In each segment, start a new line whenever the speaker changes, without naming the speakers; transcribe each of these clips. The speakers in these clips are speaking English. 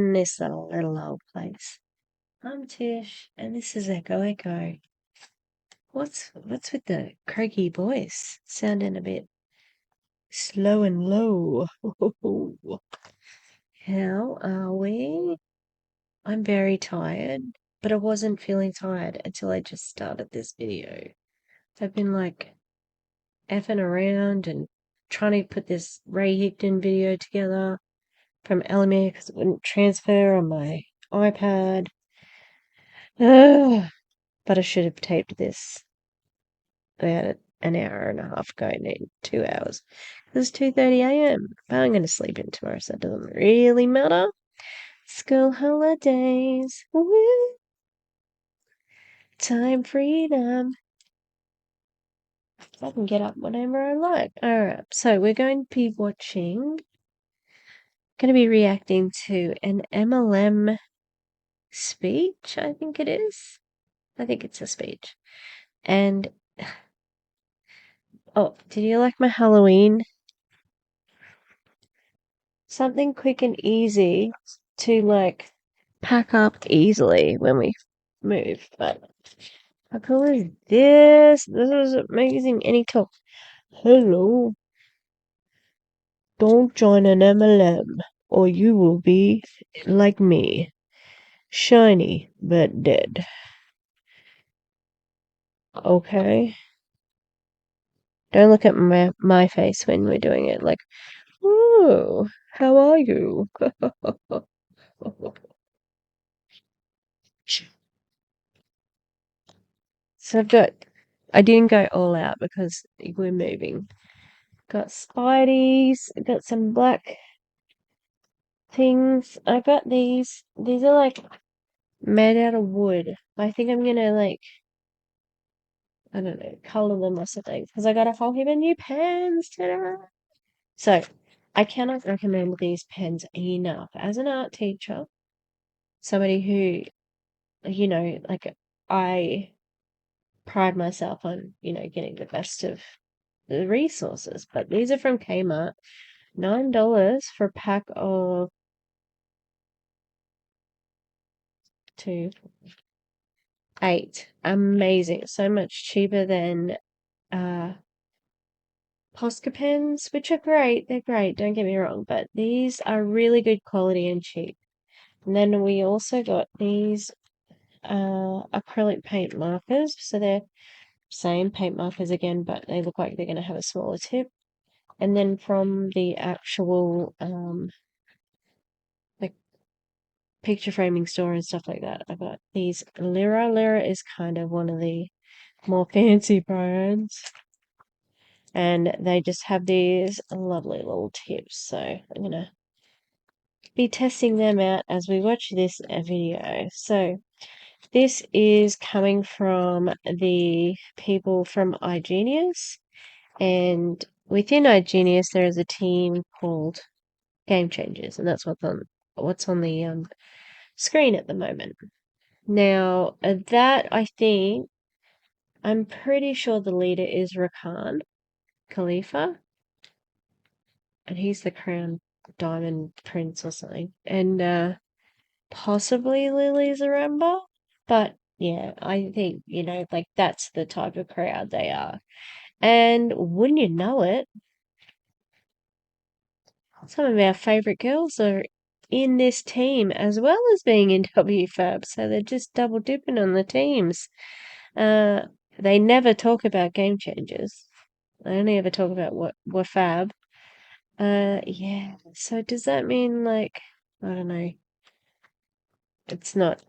in this little old place. I'm Tish, and this is Echo Echo. What's with the croaky voice? Sounding a bit slow and low. How are we? I'm very tired, but I wasn't feeling tired until I just started this video. I've been like effing around and trying to put this Ray Higdon video together from LME because it wouldn't transfer on my iPad. But I should have taped this about an hour and a half ago, no, 2 hours. It's 2:30 a.m. But I'm going to sleep in tomorrow, so it doesn't really matter. School holidays. Woo. Time freedom. I can get up whenever I like. Alright, so we're going to be watching, going to be reacting to an MLM speech, I think it is. I think it's a speech. And, oh, did you like my Halloween? Something quick and easy to like pack up easily when we move. But how cool is this? This is amazing. Any talk. Hello. Don't join an MLM or you will be like me. Shiny but dead. Okay. Don't look at my face when we're doing it like, ooh, how are you? So I didn't go all out because we're moving. Got Spideys, got some black things. I got these. These are like made out of wood. I think I'm gonna like, I don't know, color them or something. Because I got a whole heap of new pens today. So I cannot recommend these pens enough. As an art teacher, somebody who, like I pride myself on, getting the best of the resources. But these are from Kmart. $9 for a pack of 2, 8. Amazing. So much cheaper than Posca pens, which are great. They're great, don't get me wrong. But these are really good quality and cheap. And then we also got these acrylic paint markers. So they're same paint markers again, but they look like they're going to have a smaller tip. And then from the actual like picture framing store and stuff like that, I got these Lyra. Lyra is kind of one of the more fancy brands. And they just have these lovely little tips. So I'm going to be testing them out as we watch this video. So this is coming from the people from iGenius. And within iGenius, there is a team called Game Changers. And that's what's on the screen at the moment. Now, that I think, I'm pretty sure the leader is Rakan Khalifa, and he's the crown diamond prince or something, and possibly Lily Zaremba, but yeah, I think, like that's the type of crowd they are. And wouldn't you know it, some of our favourite girls are in this team as well as being in WFABB, so they're just double dipping on the teams. They never talk about Game Changers. They only ever talk about WFABB. Yeah. So does that mean like, I don't know, it's not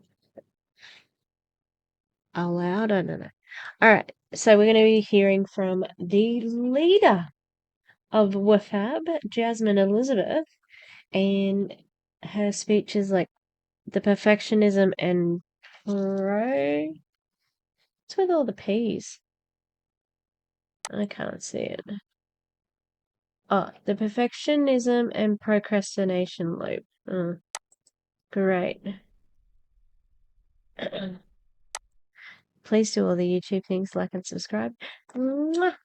allowed? I don't know. All right. So we're going to be hearing from the leader of WFABB, Jasmine Elizabeth, and her speech is like the perfectionism and What's with all the P's? I can't see it. Oh, the perfectionism and procrastination loop. Great. Please do all the YouTube things, like and subscribe. Mwah.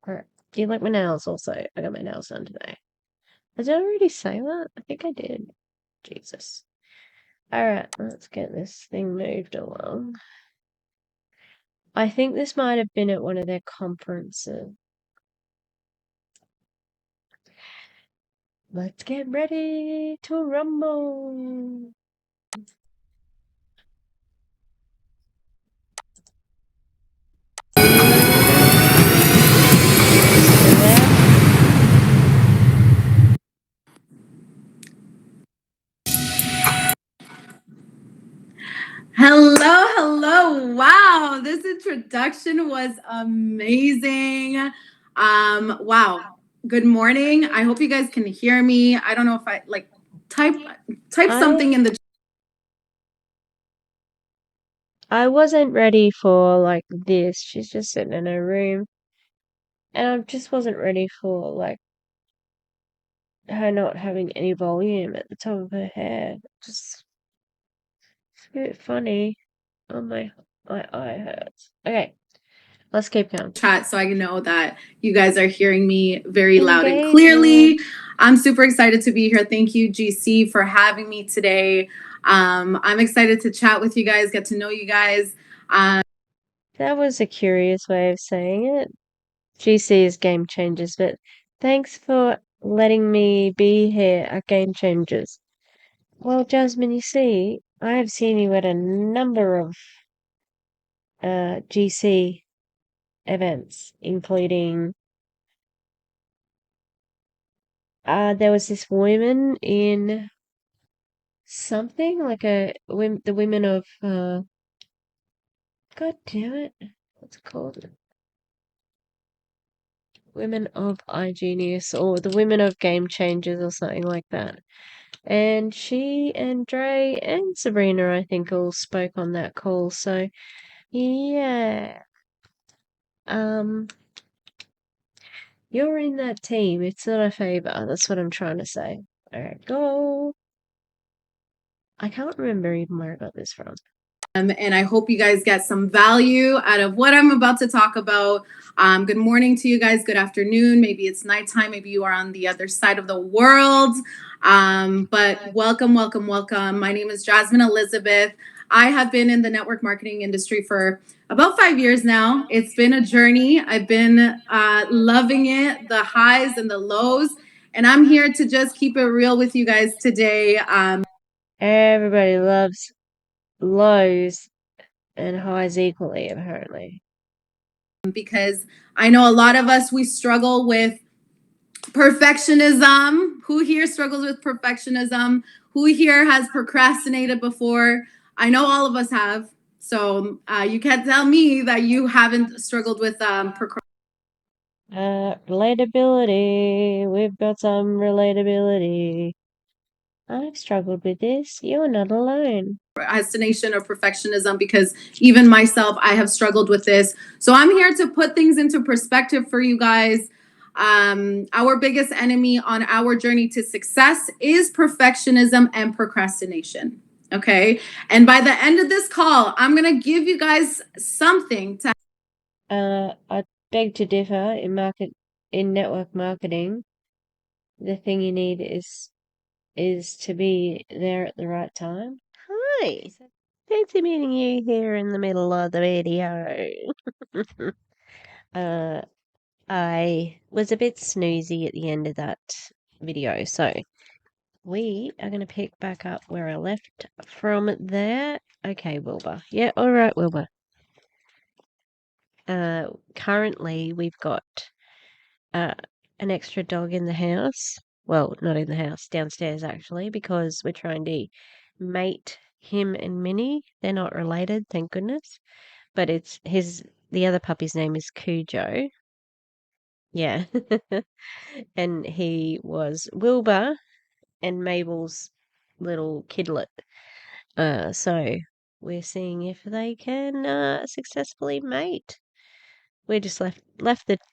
Alright. Do you like my nails also? I got my nails done today. Did I already say that? I think I did. Jesus. Alright, let's get this thing moved along. I think this might have been at one of their conferences. Let's get ready to rumble. Still there?
Hello, hello. Wow, this introduction was amazing. Wow. Good morning. I hope you guys can hear me. I don't know if I type something in the
I wasn't ready for like this. She's just sitting in her room. And I just wasn't ready for like her not having any volume at the top of her head. Just it's a bit funny. Oh my eye hurts. Okay, let's keep going.
chat so I know that you guys are hearing me very loud and
Engagement.
clearly. I'm super excited to be here. Thank you, GC, for having me today. I'm excited to chat with you guys, get to know you guys.
That was a curious way of saying it. GC is Game Changers, but thanks for letting me be here at Game Changers. Well, Jasmine, you see, I have seen you at a number of GC events, including there was this woman in something like the women of God damn it, what's it called? Women of iGenius or the Women of Game Changers or something like that. And she and Dre and Sabrina, I think, all spoke on that call. So yeah, you're in that team. It's not a favor. That's what I'm trying to say. All right, go. I can't remember even where I got this from.
And I hope you guys get some value out of what I'm about to talk about. Good morning to you guys. Good afternoon. Maybe it's nighttime. Maybe you are on the other side of the world. But welcome, welcome, welcome. My name is Jasmine Elizabeth. I have been in the network marketing industry for about 5 years now. It's been a journey. I've been loving it, the highs and the lows. And I'm here to just keep it real with you guys today.
Everybody loves lows and highs equally, apparently.
Because I know a lot of us, we struggle with perfectionism. Who here struggles with perfectionism? Who here has procrastinated before? I know all of us have. So you can't tell me that you haven't struggled with
Relatability. We've got some relatability. I've struggled with this. You're not alone.
procrastination or perfectionism, because even myself, I have struggled with this. So I'm here to put things into perspective for you guys. Our biggest enemy on our journey to success is perfectionism and procrastination. Okay. And by the end of this call, I'm going to give you guys something to.
I beg to differ in network marketing. The thing you need is to be there at the right time. Hi. Fancy meeting you here in the middle of the video. I was a bit snoozy at the end of that video, so we are going to pick back up where I left from there. Okay, Wilbur. Yeah, all right, Wilbur. Currently we've got an extra dog in the house. Well, not in the house, downstairs actually, because we're trying to mate him and Minnie. They're not related, thank goodness. But the other puppy's name is Cujo. Yeah. And he was Wilbur and Mabel's little kidlet. So we're seeing if they can successfully mate. We just left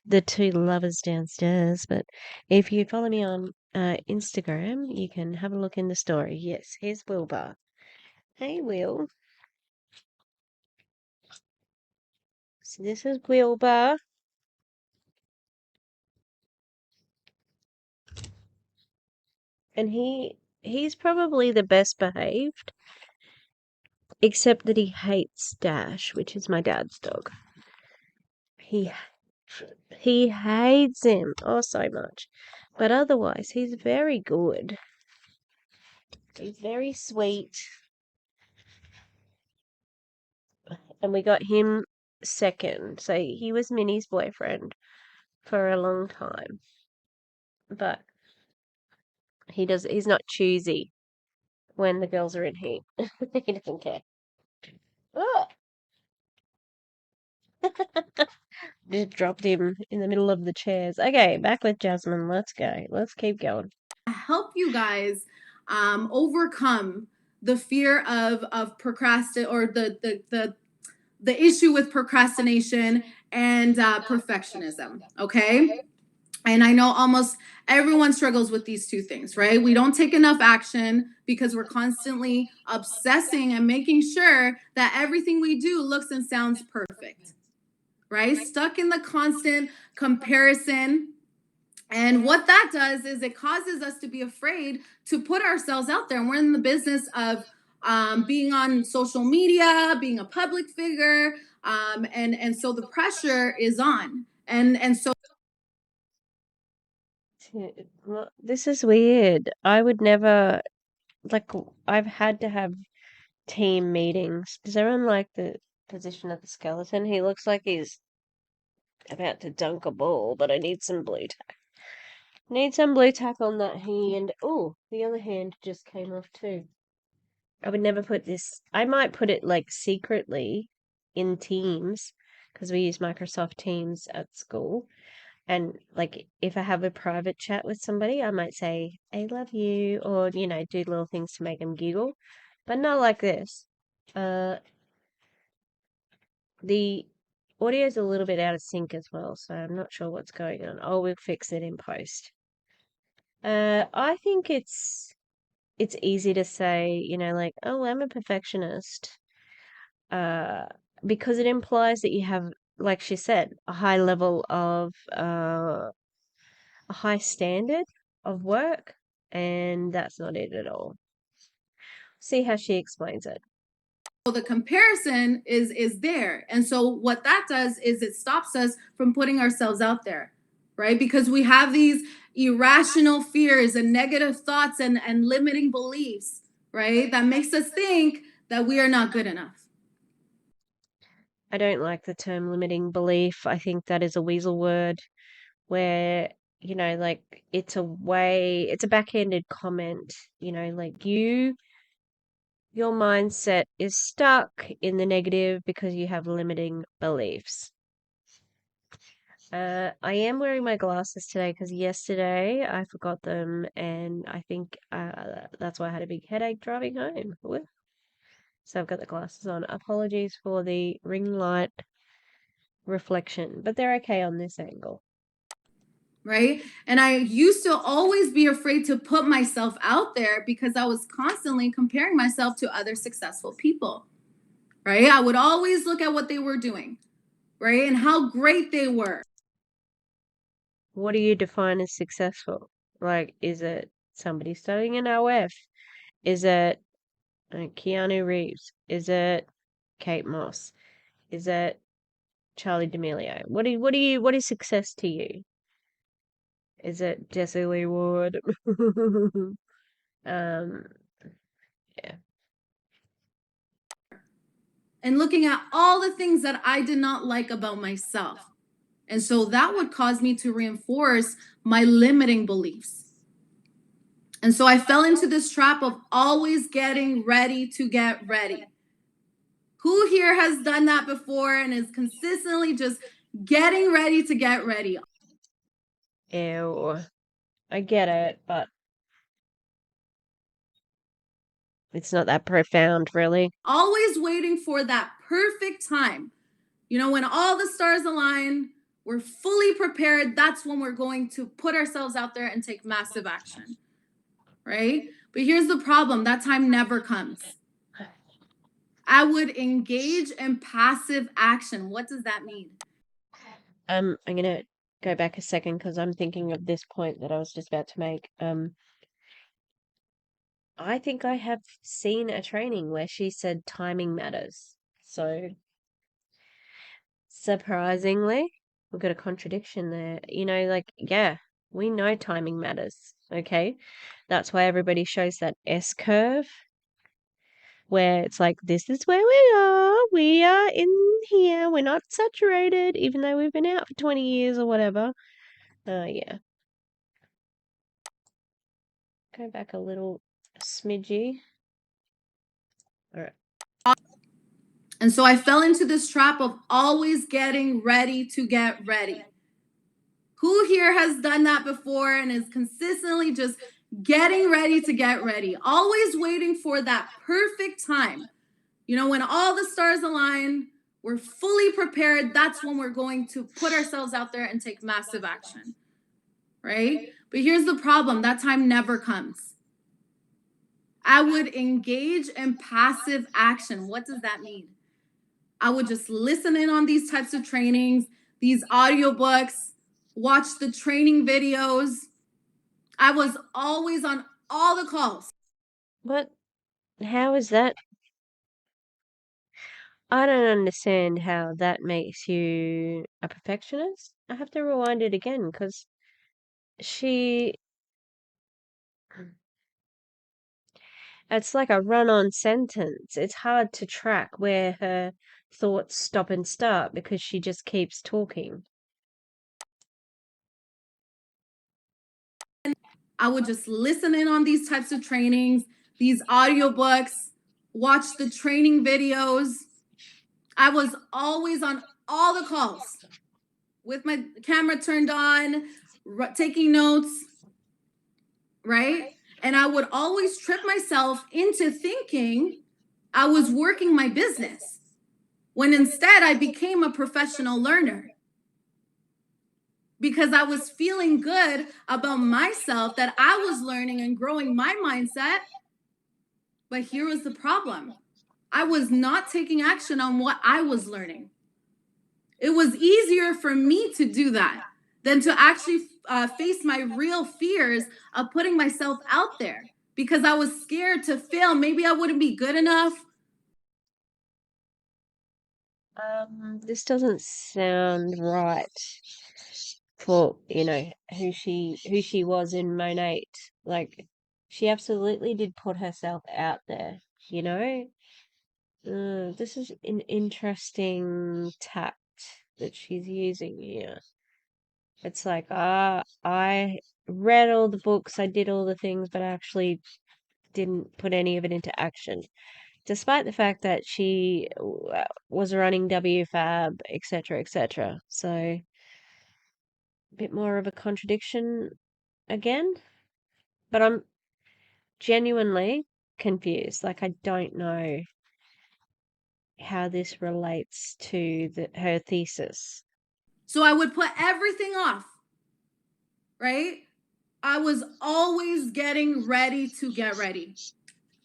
the two lovers downstairs, but if you follow me on Instagram, you can have a look in the story. Yes, here's Wilbur. Hey, Will. So this is Wilbur. And he he's probably the best behaved, except that he hates Dash, which is my dad's dog. He hates him, oh, so much. But otherwise, he's very good. He's very sweet. And we got him second. So he was Minnie's boyfriend for a long time. But he's not choosy when the girls are in heat. He doesn't care. Oh, just dropped him in the middle of the chairs. Okay, back with Jasmine. Let's go. Let's keep going.
Help you guys overcome the fear of procrastinate, or the issue with procrastination and perfectionism. Okay. And I know almost everyone struggles with these two things, right? We don't take enough action because we're constantly obsessing and making sure that everything we do looks and sounds perfect, right? Stuck in the constant comparison. And what that does is it causes us to be afraid to put ourselves out there. And we're in the business of being on social media, being a public figure. And so the pressure is on. And so
This is weird. I would never, like, I've had to have team meetings. Does everyone like the position of the skeleton? He looks like he's about to dunk a ball, but I need some blue tack. Need some blue tack on that hand. Oh, the other hand just came off too. I would never put this. I might put it like secretly in Teams because we use Microsoft Teams at school. And like if I have a private chat with somebody, I might say, I love you, or, do little things to make them giggle. But not like this. The audio is a little bit out of sync as well, so I'm not sure what's going on. Oh, we'll fix it in post. I think it's easy to say, like, oh, I'm a perfectionist, uh, because it implies that you have, like she said, a high level of a high standard of work, and that's not it at all. See how she explains it.
the comparison is there. And so what that does is it stops us from putting ourselves out there, right? Because we have these irrational fears and negative thoughts and limiting beliefs, right? That makes us think that we are not good enough.
I don't like the term limiting belief. I think that is a weasel word where, like it's a backhanded comment, like your mindset is stuck in the negative because you have limiting beliefs. I am wearing my glasses today because yesterday I forgot them, and I think that's why I had a big headache driving home. Woo. So I've got the glasses on. Apologies for the ring light reflection, but they're okay on this angle.
Right. And I used to always be afraid to put myself out there because I was constantly comparing myself to other successful people. Right. I would always look at what they were doing, right, and how great they were.
What do you define as successful? Like, is it somebody studying an OF? Is it Keanu Reeves? Is it Kate Moss? Is it Charlie D'Amelio? What is success to you? Is it Jesse Lee Wood? um, yeah.
And looking at all the things that I did not like about myself. And so that would cause me to reinforce my limiting beliefs. And so I fell into this trap of always getting ready to get ready. Who here has done that before and is consistently just getting ready to get ready?
Ew. I get it, but it's not that profound, really.
Always waiting for that perfect time. When all the stars align, we're fully prepared. That's when we're going to put ourselves out there and take massive action. Right? But here's the problem, that time never comes. I would engage in passive action. What does that mean?
I'm gonna go back a second because I'm thinking of this point that I was just about to make. I think I have seen a training where she said timing matters. So surprisingly, we've got a contradiction there. Like, yeah, we know timing matters. Okay. That's why everybody shows that S curve where it's like, this is where we are. We are in here. We're not saturated, even though we've been out for 20 years or whatever. Yeah. Go back a little smidgy. All right.
And so I fell into this trap of always getting ready to get ready. Who here has done that before and is consistently just getting ready to get ready, always waiting for that perfect time? When all the stars align, we're fully prepared. That's when we're going to put ourselves out there and take massive action, right? But here's the problem, that time never comes. I would engage in passive action. What does that mean? I would just listen in on these types of trainings, these audiobooks, watch the training videos. I was always on all the calls.
What? How is that? I don't understand how that makes you a perfectionist. I have to rewind it again because she. It's like a run on sentence. It's hard to track where her thoughts stop and start because she just keeps talking.
I would just listen in on these types of trainings, these audiobooks, watch the training videos. I was always on all the calls with my camera turned on, taking notes, right? And I would always trip myself into thinking I was working my business when instead I became a professional learner because I was feeling good about myself, that I was learning and growing my mindset. But here was the problem. I was not taking action on what I was learning. It was easier for me to do that than to actually face my real fears of putting myself out there because I was scared to fail. Maybe I wouldn't be good enough.
This doesn't sound right for, who she was in Monate. Like, she absolutely did put herself out there, you know? This is an interesting tact that she's using here. It's like, I read all the books, I did all the things, but I actually didn't put any of it into action. Despite the fact that she was running WFABB, etc., etc. So, a bit more of a contradiction again. But I'm genuinely confused. Like, I don't know how this relates to her thesis.
So I would put everything off, right? I was always getting ready to get ready.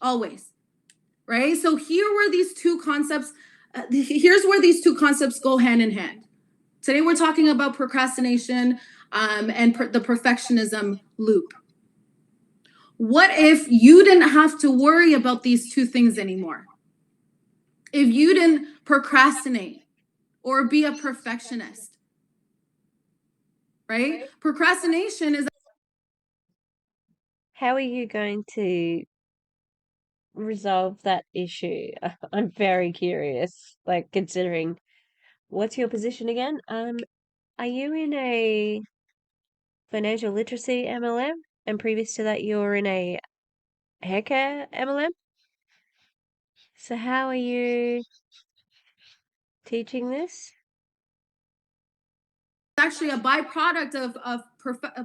Always, right? So here's where these two concepts go hand in hand. Today we're talking about procrastination and the perfectionism loop. What if you didn't have to worry about these two things anymore? If you didn't procrastinate or be a perfectionist, right? Procrastination is.
How are you going to resolve that issue? I'm very curious. Like, considering what's your position again? Are you in a financial literacy MLM? And previous to that, you were in a haircare MLM? So how are you teaching this?
Actually a byproduct of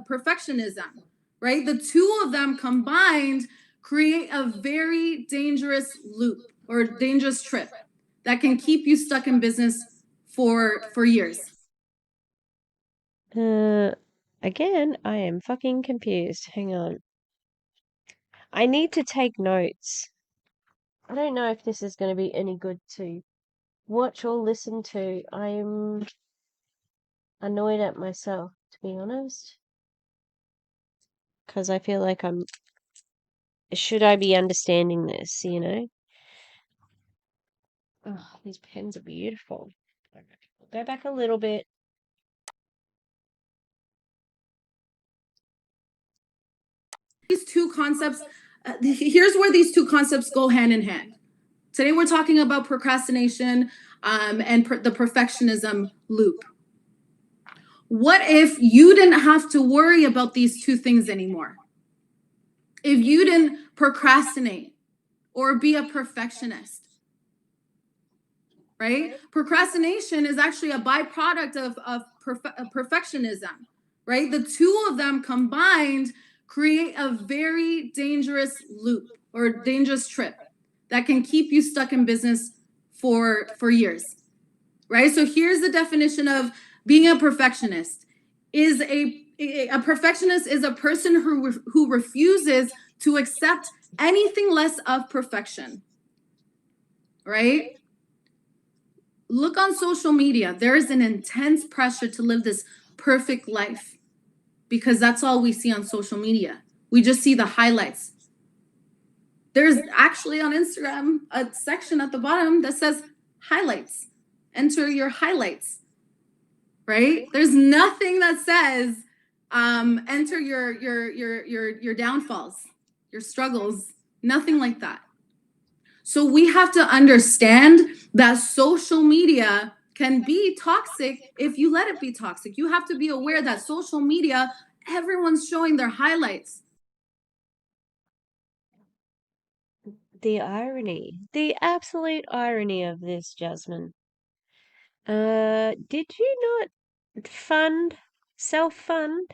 perfectionism, right? The two of them combined create a very dangerous loop or dangerous trip that can keep you stuck in business for years.
Again, I am fucking confused. Hang on. I need to take notes. I don't know if this is going to be any good to watch or listen to. I'm annoyed at myself, to be honest, because I feel like I'm should I be understanding this, Oh, these pens are beautiful. Okay, we'll go back a little bit.
These two concepts, here's where these two concepts go hand in hand. Today we're talking about procrastination and the perfectionism loop. What if you didn't have to worry about these two things anymore? If you didn't procrastinate or be a perfectionist, right? Procrastination is actually a byproduct of perfectionism, right? The two of them combined create a very dangerous loop or dangerous trip that can keep you stuck in business for years, right? So here's the definition of being a perfectionist. Is a perfectionist is a person who refuses to accept anything less of perfection, right? Look on social media. There is an intense pressure to live this perfect life because that's all we see on social media. We just see the highlights. There's actually on Instagram a section at the bottom that says highlights. Enter your highlights, right? There's nothing that says enter your downfalls, your struggles, nothing like that. So we have to understand that social media can be toxic if you let it be toxic. You have to be aware that social media, everyone's showing their highlights.
The irony, the absolute irony of this, Jasmine. Did you not self-fund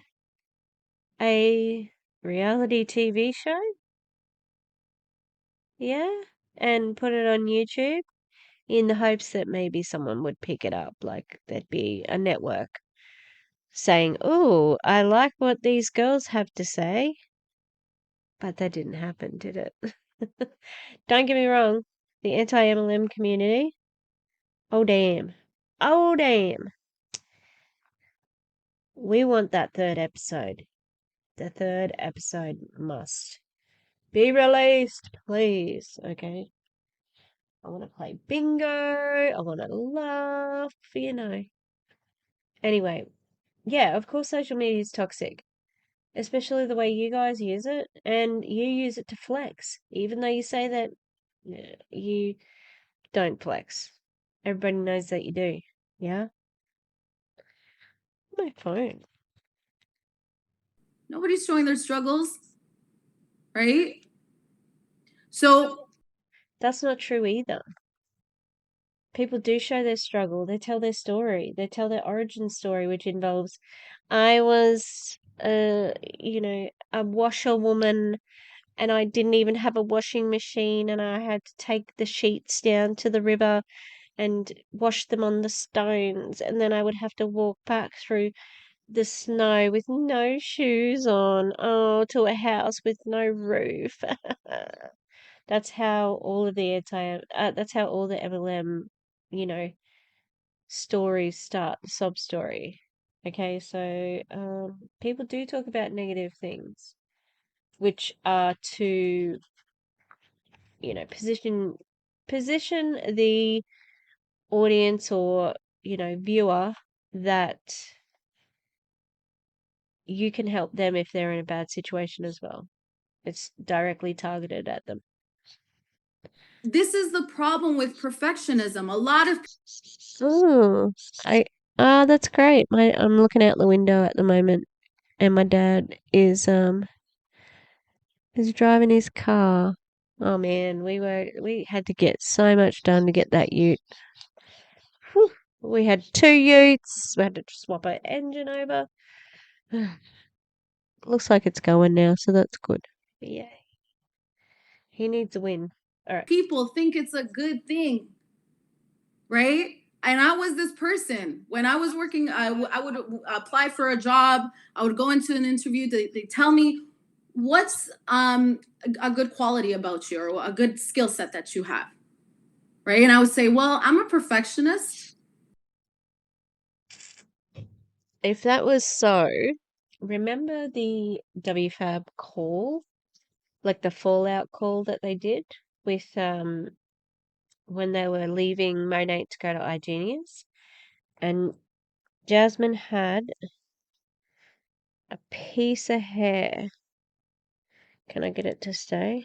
a reality TV show? Yeah? And put it on YouTube in the hopes that maybe someone would pick it up, like there'd be a network saying, "Oh, I like what these girls have to say." But that didn't happen, did it? Don't get me wrong, the anti-MLM community, oh damn. Oh damn. We want that third episode. The third episode must be released, please. Okay. I want to play bingo. I want to laugh. Anyway, yeah, of course social media is toxic, especially the way you guys use it, and you use it to flex, even though you say that you don't flex. Everybody knows that you do. Yeah? My phone.
Nobody's showing their struggles, right? So
That's not true either. People do show their struggle. They tell their story. They tell their origin story, which involves, I was, a washerwoman and I didn't even have a washing machine and I had to take the sheets down to the river and wash them on the stones, and then I would have to walk back through the snow with no shoes on, to a house with no roof. That's how all of that's how all the MLM, you know, stories start, the sob story. Okay, so people do talk about negative things, which are to, position the audience or, viewer that you can help them if they're in a bad situation as well. It's directly targeted at them.
this is the problem with perfectionism. A lot of
Oh, that's great. I'm looking out the window at the moment, and my dad is driving his car. Oh man, we had to get so much done to get that ute. Whew. We had two utes. We had to swap our engine over. Looks like it's going now, so that's good. Yay. He needs a win. All right.
people think it's a good thing, right? And I was this person. When I was working, I would apply for a job. I would go into an interview. They tell me, what's a good quality about you or a good skill set that you have, right? And I would say, well, I'm a perfectionist.
If that was so, remember the WFABB call like the fallout call that they did with when they were leaving Monet to go to iGenius, and Jasmine had a piece of hair. Can I get it to stay?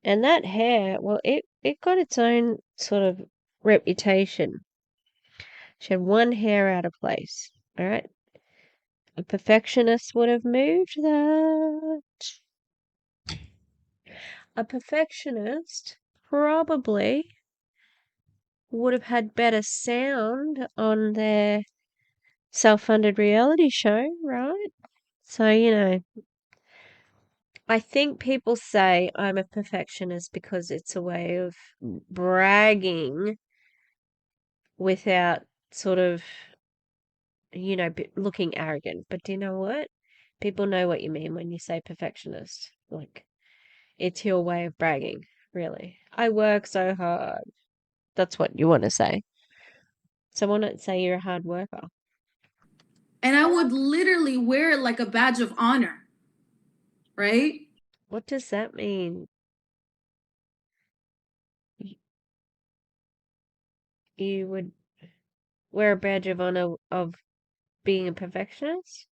And that hair, well, it got its own sort of reputation. She had one hair out of place. All right. A perfectionist would have moved that. A perfectionist probably would have had better sound on their self-funded reality show, right? So, I think people say I'm a perfectionist because it's a way of bragging without sort of, looking arrogant. But do you know what? People know what you mean when you say perfectionist. Like, it's your way of bragging, really. I work so hard. That's what you want to say. So why not say you're a hard worker?
And I would literally wear it like a badge of honor, right?
What does that mean? You would wear a badge of honor of being a perfectionist?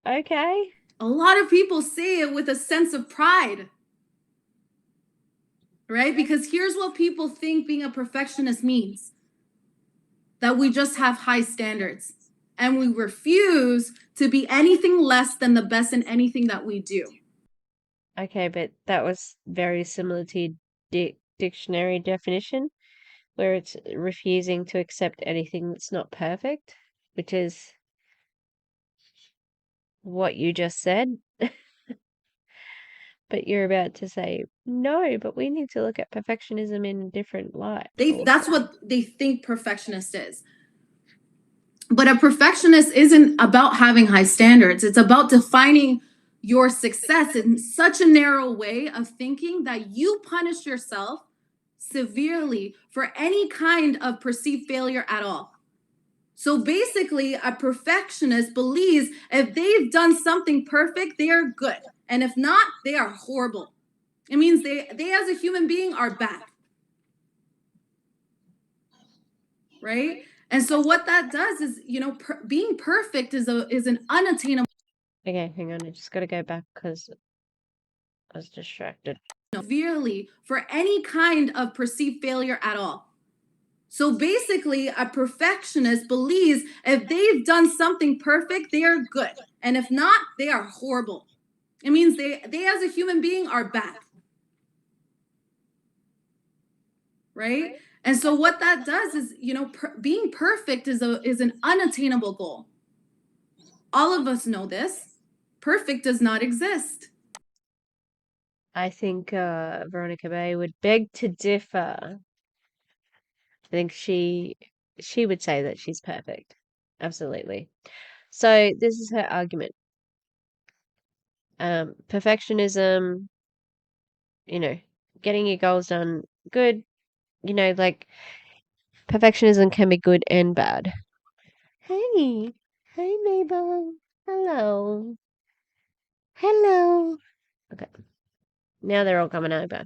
Okay.
A lot of people say it with a sense of pride, right? Because here's what people think being a perfectionist means: that we just have high standards and we refuse to be anything less than the best in anything that we do.
Okay, but that was very similar to your dictionary definition, where it's refusing to accept anything that's not perfect, which is what you just said. But you're about to say, no, but we need to look at perfectionism in a different light.
That's what they think perfectionist is. But a perfectionist isn't about having high standards. It's about defining your success in such a narrow way of thinking that you punish yourself severely for any kind of perceived failure at all. So basically, a perfectionist believes if they've done something perfect, they are good. And if not, they are horrible. It means they as a human being are bad. Right? And so what that does is, being perfect is an unattainable.
Okay, hang on. I just got to go back because I was distracted.
Severely for any kind of perceived failure at all. So basically, a perfectionist believes if they've done something perfect, they are good. And if not, they are horrible. It means they as a human being are bad. Right? And so what that does is, being perfect is an unattainable goal. All of us know this. Perfect does not exist.
I think Veronica Bay would beg to differ. I think she would say that she's perfect. Absolutely. So this is her argument. Perfectionism, getting your goals done, good. Like perfectionism can be good and bad. Hey, hey, Mabel. Hello. Hello. Okay. Now they're all coming over.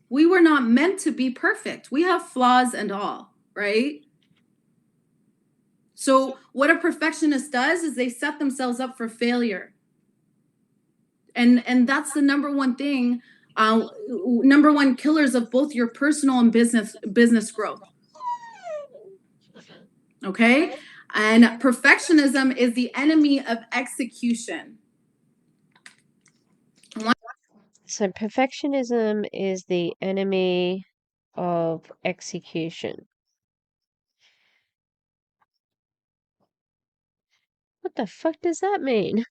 We were not meant to be perfect. We have flaws and all, right? So what a perfectionist does is they set themselves up for failure. And that's the number one thing, number one killers of both your personal and business growth. Okay? And perfectionism is the enemy of execution.
So perfectionism is the enemy of execution. What the fuck does that mean?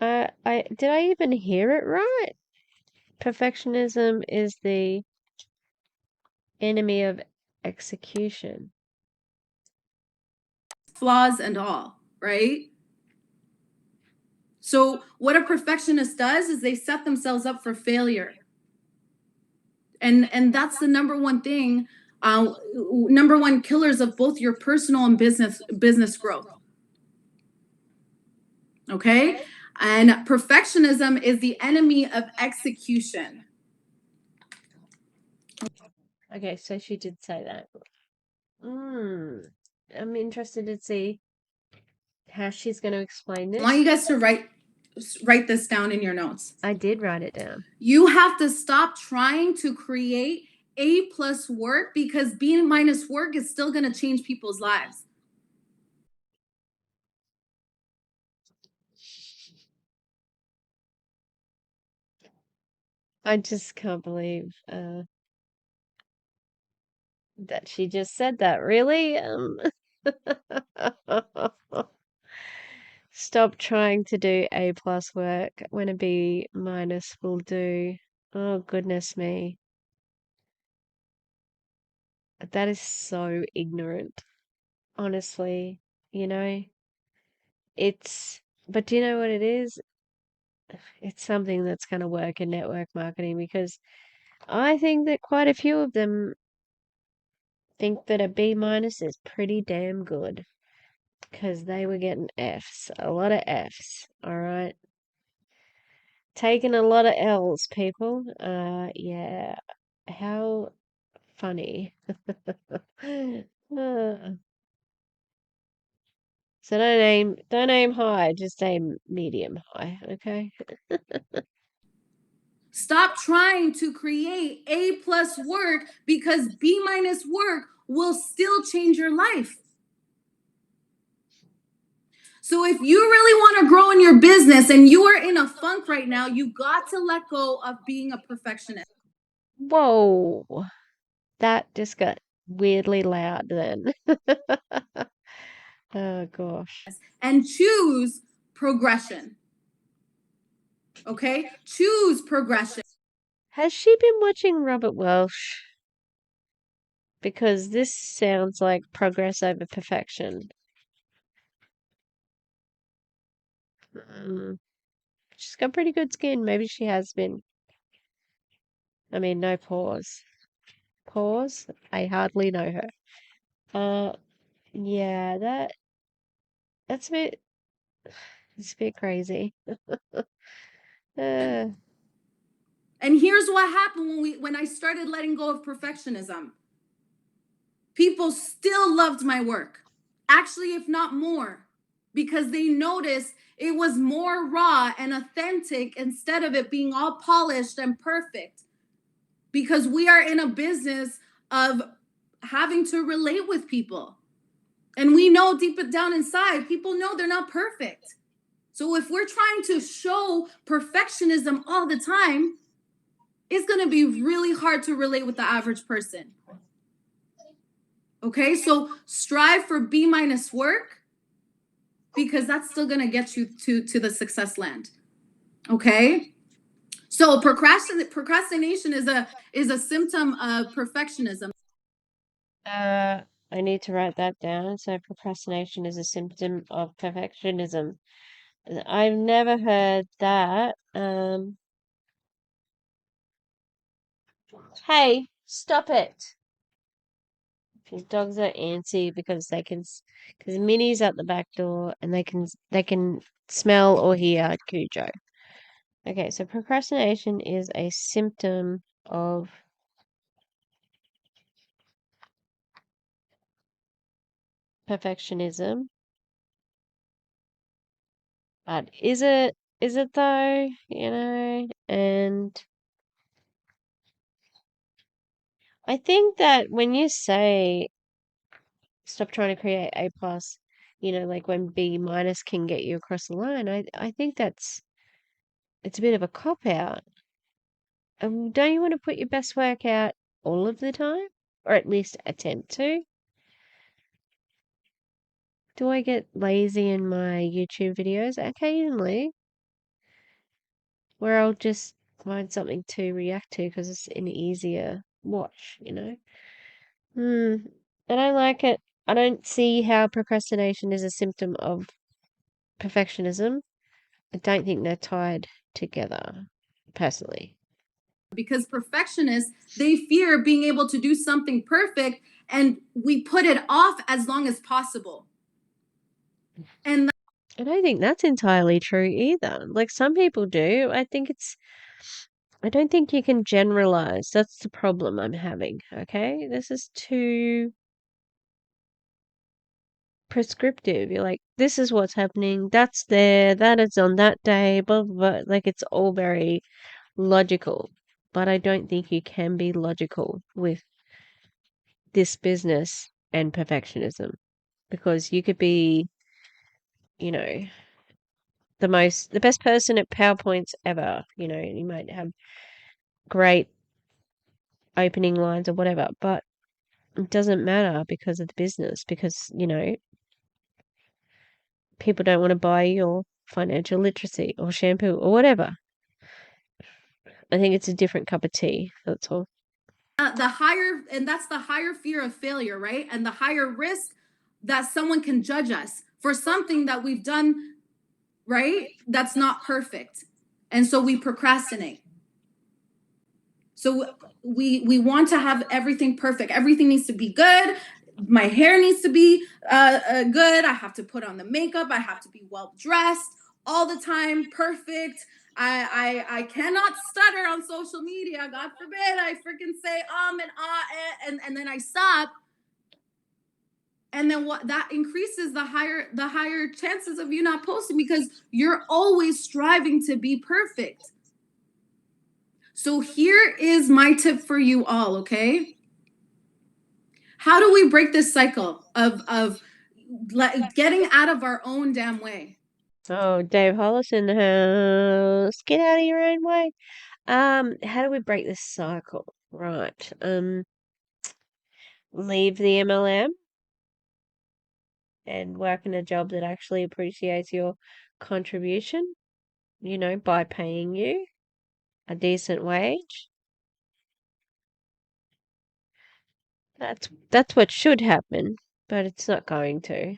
I did I even hear it right? Perfectionism is the enemy of execution.
Flaws and all, right? So what a perfectionist does is they set themselves up for failure. And that's the number one thing, number one killers of both your personal and business growth. Okay? And perfectionism is the enemy of execution.
Okay, so she did say that. I'm interested to see how she's going to explain this.
I want you guys to write this down in your notes.
I did write it down.
You have to stop trying to create A+ work, because B- work is still going to change people's lives.
I just can't believe that she just said that. Really? Stop trying to do A+ work when a B- will do. Oh, goodness me. That is so ignorant. Honestly, you know, but do you know what it is? It's something that's going to work in network marketing, because I think that quite a few of them think that a B- is pretty damn good, because they were getting Fs, a lot of Fs, all right? Taking a lot of L's, people. Yeah. How funny. Uh, So don't aim high, just aim medium high, okay?
Stop trying to create A+ work, because B- work will still change your life. So if you really want to grow in your business and you are in a funk right now, you got to let go of being a perfectionist.
Whoa. That just got weirdly loud then. Oh gosh.
And choose progression. Okay? Choose progression.
Has she been watching Robert Welsh? Because this sounds like progress over perfection. She's got pretty good skin. Maybe she has been. I mean, no pause. Pause? I hardly know her. Yeah, that's it's a bit crazy. Uh,
And here's what happened when I started letting go of perfectionism. People still loved my work. Actually, if not more, because they noticed it was more raw and authentic instead of it being all polished and perfect. Because we are in a business of having to relate with people. And we know deep down inside, people know they're not perfect. So if we're trying to show perfectionism all the time, it's going to be really hard to relate with the average person. Okay, so strive for B- work, because that's still going to get you to the success land. Okay, so procrastination is a symptom of perfectionism.
I need to write that down. So procrastination is a symptom of perfectionism. I've never heard that. Hey, stop it. Your dogs are antsy because because Minnie's at the back door and they can smell or hear Cujo. Okay, so procrastination is a symptom of perfectionism. But is it though? And I think that when you say stop trying to create A plus, like when B minus can get you across the line, I think it's a bit of a cop out. Don't you want to put your best work out all of the time? Or at least attempt to? Do I get lazy in my YouTube videos? Occasionally, where I'll just find something to react to because it's an easier watch. I don't like it. I don't see how procrastination is a symptom of perfectionism. I don't think they're tied together, personally.
Because perfectionists, they fear being able to do something perfect, and we put it off as long as possible. And
I don't think that's entirely true either. Like some people do. I don't think you can generalize. That's the problem I'm having, okay? This is too prescriptive. You're like, this is what's happening, that's there, that is on that day, blah, blah, blah. Like it's all very logical. But I don't think you can be logical with this business and perfectionism because you could be, you know, the best person at PowerPoints ever. You know, you might have great opening lines or whatever, but it doesn't matter because of the business because, you know, people don't want to buy your financial literacy or shampoo or whatever. I think it's a different cup of tea. That's all.
The higher, and that's the higher fear of failure, right? And the higher risk that someone can judge us for something that we've done, right? That's not perfect. And so we procrastinate. So we want to have everything perfect. Everything needs to be good. My hair needs to be good. I have to put on the makeup. I have to be well dressed all the time, perfect. I cannot stutter on social media. God forbid I freaking say and and then I stop. And then what that increases the higher chances of you not posting because you're always striving to be perfect. So here is my tip for you all, okay? How do we break this cycle of getting out of our own damn way?
Oh, Dave Hollis in the house. Get out of your own way. How do we break this cycle? Right. Leave the MLM and work in a job that actually appreciates your contribution, you know, by paying you a decent wage. That's what should happen, but it's not going to.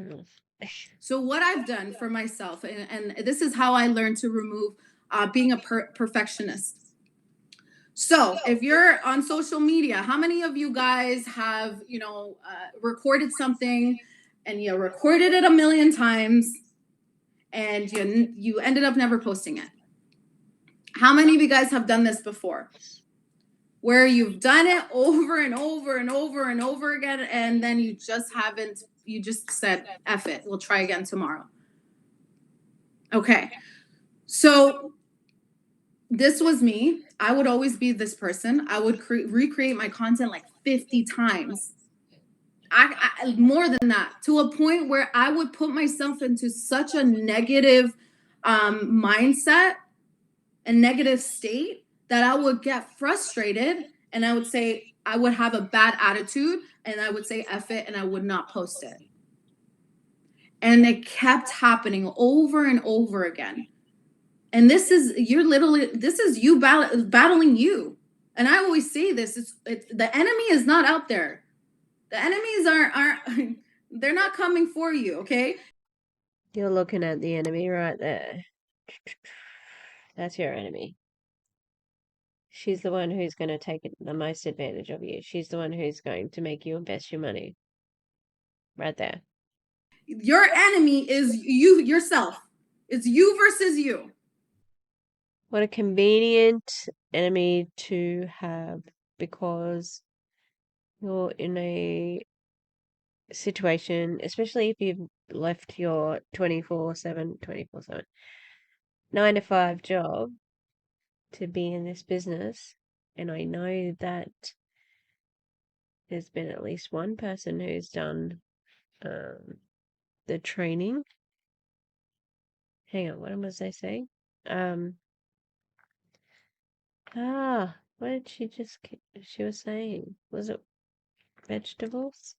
Mm.
So what I've done for myself, and this is how I learned to remove being a perfectionist. So if you're on social media, how many of you guys have, recorded something and you recorded it a million times and you ended up never posting it? How many of you guys have done this before? Where you've done it over and over and over and over again, and then you just said, F it, we'll try again tomorrow. Okay. So this was me. I would always be this person. I would recreate my content like 50 times. More than that, to a point where I would put myself into such a negative mindset, a negative state, that I would get frustrated and I would say, I would have a bad attitude and I would say F it and I would not post it. And it kept happening over and over again. And this is you battling you. And I always say this, it's the enemy is not out there. The enemies aren't they're not coming for you, okay?
You're looking at the enemy right there. That's your enemy. She's the one who's going to take the most advantage of you. She's the one who's going to make you invest your money. Right there.
Your enemy is you yourself. It's you versus you.
What a convenient enemy to have because you're in a situation, especially if you've left your 24/7, 9 to 5 job to be in this business. And I know that there's been at least one person who's done the training. Hang on, what was I saying? What did she was saying? Was it vegetables?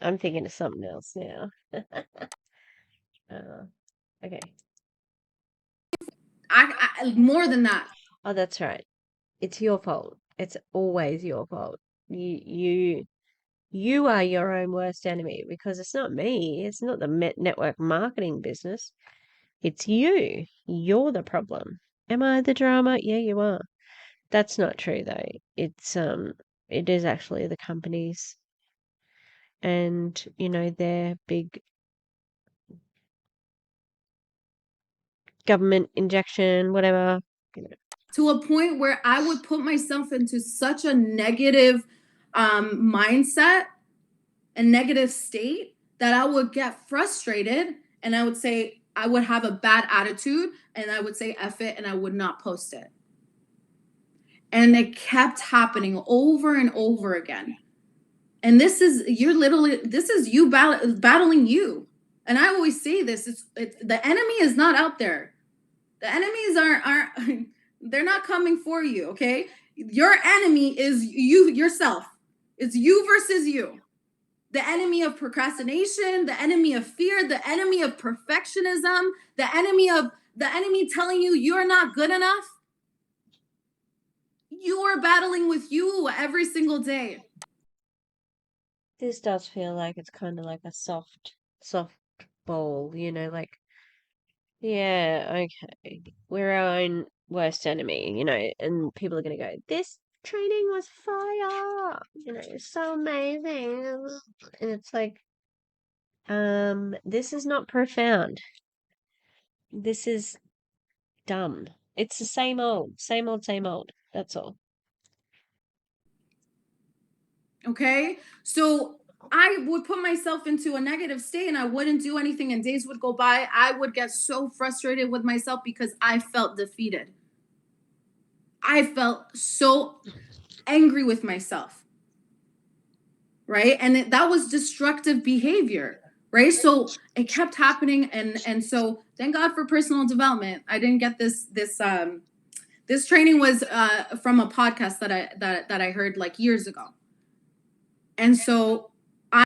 I'm thinking of something else now. Okay.
I more than that.
Oh, that's right. It's your fault. It's always your fault. You are your own worst enemy because it's not me. It's not the network marketing business. It's you. You're the problem. Am I the drama? Yeah, you are. That's not true though. It's it is actually the companies and, their big government injection, whatever.
To a point where I would put myself into such a negative mindset, a negative state, that I would get frustrated and I would say, I would have a bad attitude and I would say F it and I would not post it. And it kept happening over and over again. And this is you battling you. And I always say this, the enemy is not out there. The enemies aren't they're not coming for you, okay? Your enemy is you yourself. It's you versus you. The enemy of procrastination, the enemy of fear, the enemy of perfectionism, the enemy telling you you're not good enough. You are battling with you every single day.
This does feel like it's kind of like a soft bowl, like, yeah, okay, we're our own worst enemy, and people are going to go, this training was fire, it's so amazing. And it's like, this is not profound. This is dumb. It's the same old, same old, same old. That's all.
Okay? So I would put myself into a negative state and I wouldn't do anything, and days would go by. I would get so frustrated with myself because I felt defeated. I felt so angry with myself. Right? And that was destructive behavior. Right? So it kept happening, and so thank God for personal development. I didn't get this training was from a podcast that I heard like years ago. And so
how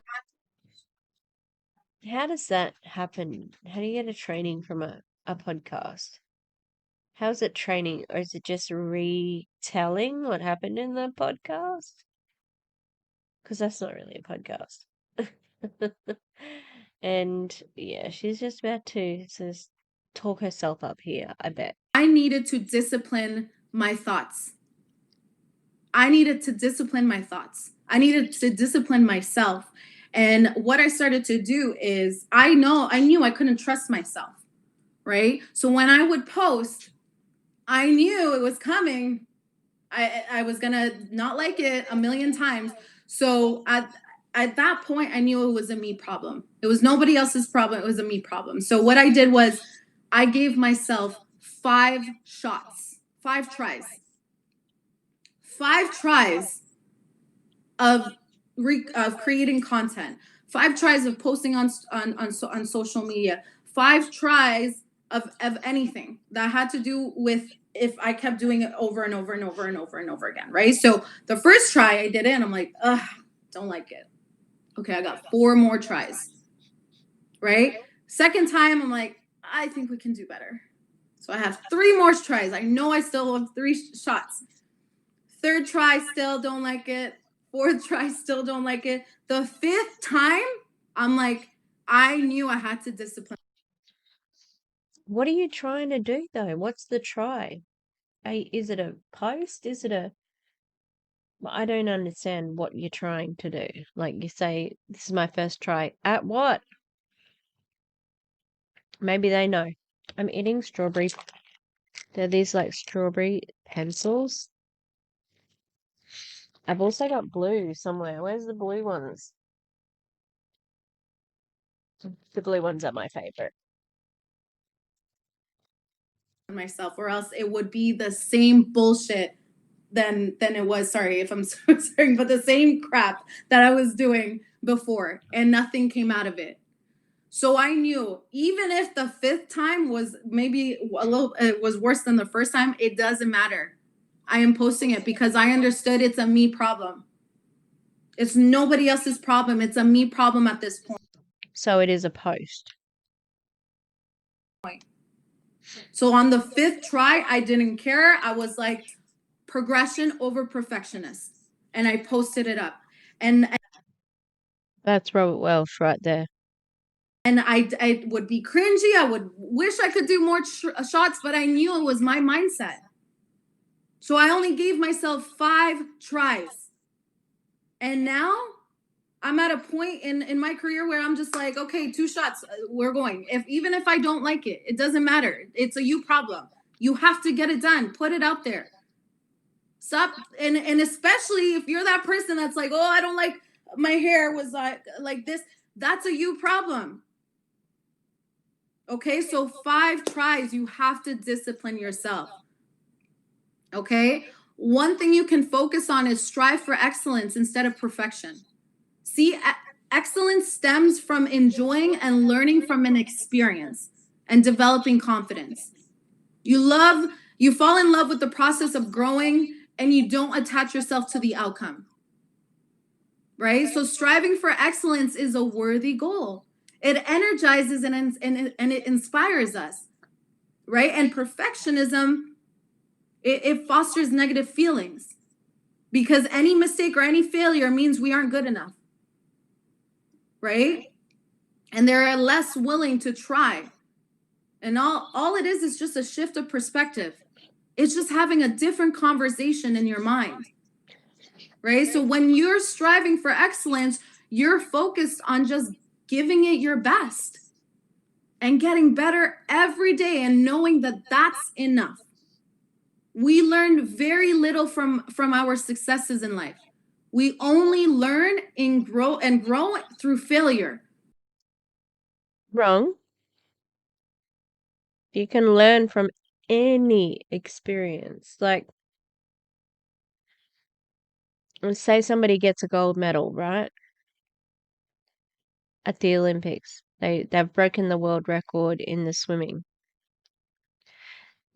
does that happen? How do you get a training from a podcast? How's it training? Or is it just retelling what happened in the podcast? Because that's not really a podcast. And yeah, she's just about to just talk herself up here, I bet.
I needed to discipline my thoughts. I needed to discipline my thoughts. I needed to discipline myself. And what I started to do is I knew I couldn't trust myself, right? So when I would post, I knew it was coming. I was gonna not like it a million times. So at that point, I knew it was a me problem. It was nobody else's problem. It was a me problem. So what I did was I gave myself 5 shots, 5 tries. 5 tries of creating content, 5 tries of posting on social media, 5 tries of anything that had to do with if I kept doing it over and over and over and over and over again, right? So the first try I did it and I'm like, ugh, don't like it. Okay, I got 4 more tries, right? Second time, I'm like, I think we can do better. So I have 3 more tries. I know I still have 3 shots. Third try, still don't like it. Fourth try, still don't like it. The 5th time, I'm like, I knew I had to discipline.
What are you trying to do though? What's the try? Is it a post? Is it I don't understand what you're trying to do. Like you say, this is my first try. At what? Maybe they know. I'm eating strawberry. They're these like strawberry pencils. I've also got blue somewhere. Where's the blue ones? The blue ones are my favorite.
Myself, or else it would be the same bullshit than it was. Sorry if I'm so sorry, but the same crap that I was doing before, and nothing came out of it. So I knew even if the 5th time was maybe it was worse than the first time, it doesn't matter. I am posting it because I understood it's a me problem. It's nobody else's problem. It's a me problem at this point.
So it is a post.
So on the 5th try, I didn't care. I was like, progression over perfectionist. And I posted it up. And
that's Robert Welsh right there.
And I would be cringy. I would wish I could do more shots, but I knew it was my mindset. So I only gave myself 5 tries. And now I'm at a point in my career where I'm just like, okay, 2 shots, we're going. Even if I don't like it, it doesn't matter. It's a you problem. You have to get it done. Put it out there. Stop. And especially if you're that person that's like, oh, I don't like my hair was like this. That's a you problem. Okay, so 5 tries. You have to discipline yourself. Okay, one thing you can focus on is strive for excellence instead of perfection. See, excellence stems from enjoying and learning from an experience and developing confidence. You fall in love with the process of growing and you don't attach yourself to the outcome. Right? So striving for excellence is a worthy goal. It energizes and it inspires us. Right? And perfectionism, it fosters negative feelings because any mistake or any failure means we aren't good enough. Right? And they're less willing to try. And all it is just a shift of perspective. It's just having a different conversation in your mind. Right? So when you're striving for excellence, you're focused on just giving it your best and getting better every day and knowing that that's enough. We learn very little from our successes in life. We only learn and grow through failure.
Wrong. You can learn from any experience. Like, say somebody gets a gold medal, right? At the Olympics. They've broken the world record in the swimming.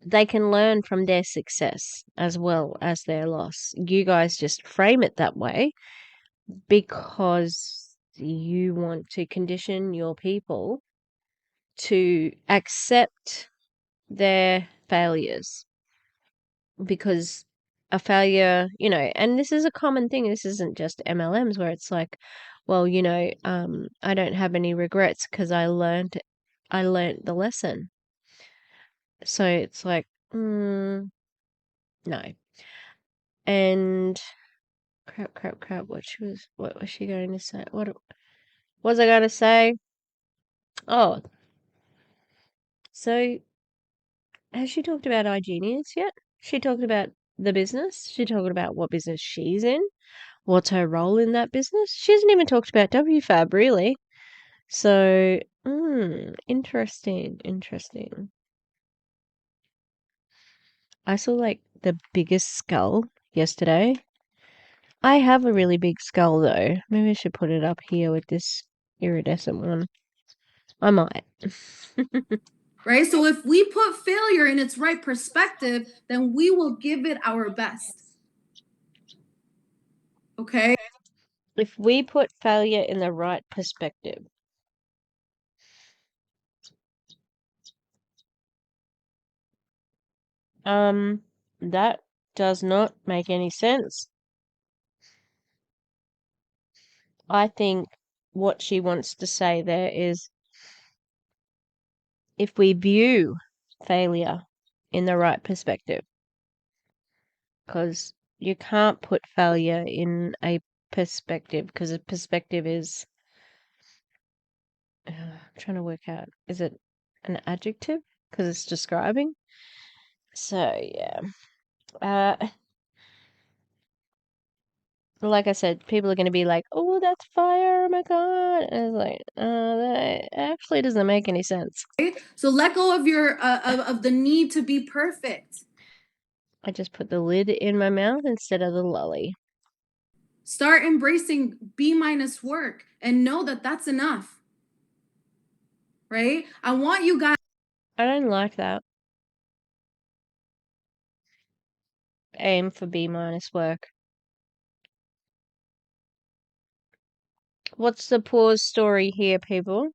They can learn from their success as well as their loss. You guys just frame it that way because you want to condition your people to accept their failures. Because a failure, and this is a common thing. This isn't just MLMs where it's like, well, I don't have any regrets because I learned the lesson. So it's like, no. And crap. What was she going to say? What was I going to say? Oh, so has she talked about iGenius yet? She talked about the business. She talked about what business she's in. What's her role in that business? She hasn't even talked about WFABB, really. So, interesting. I saw, like, the biggest skull yesterday. I have a really big skull, though. Maybe I should put it up here with this iridescent one. I might.
Right? So if we put failure in its right perspective, then we will give it our best. Okay?
If we put failure in the right perspective, that does not make any sense. I think what she wants to say there is if we view failure in the right perspective, because you can't put failure in a perspective, because a perspective is, I'm trying to work out, is it an adjective? Because it's describing. So, yeah. Like I said, people are going to be like, oh, that's fire, oh my god. And it's like, that actually doesn't make any sense.
So let go of your of the need to be perfect.
I just put the lid in my mouth instead of the lolly.
Start embracing B- work and know that that's enough. Right? I want you guys.
I don't like that. Aim for B- work. What's the pause story here, people?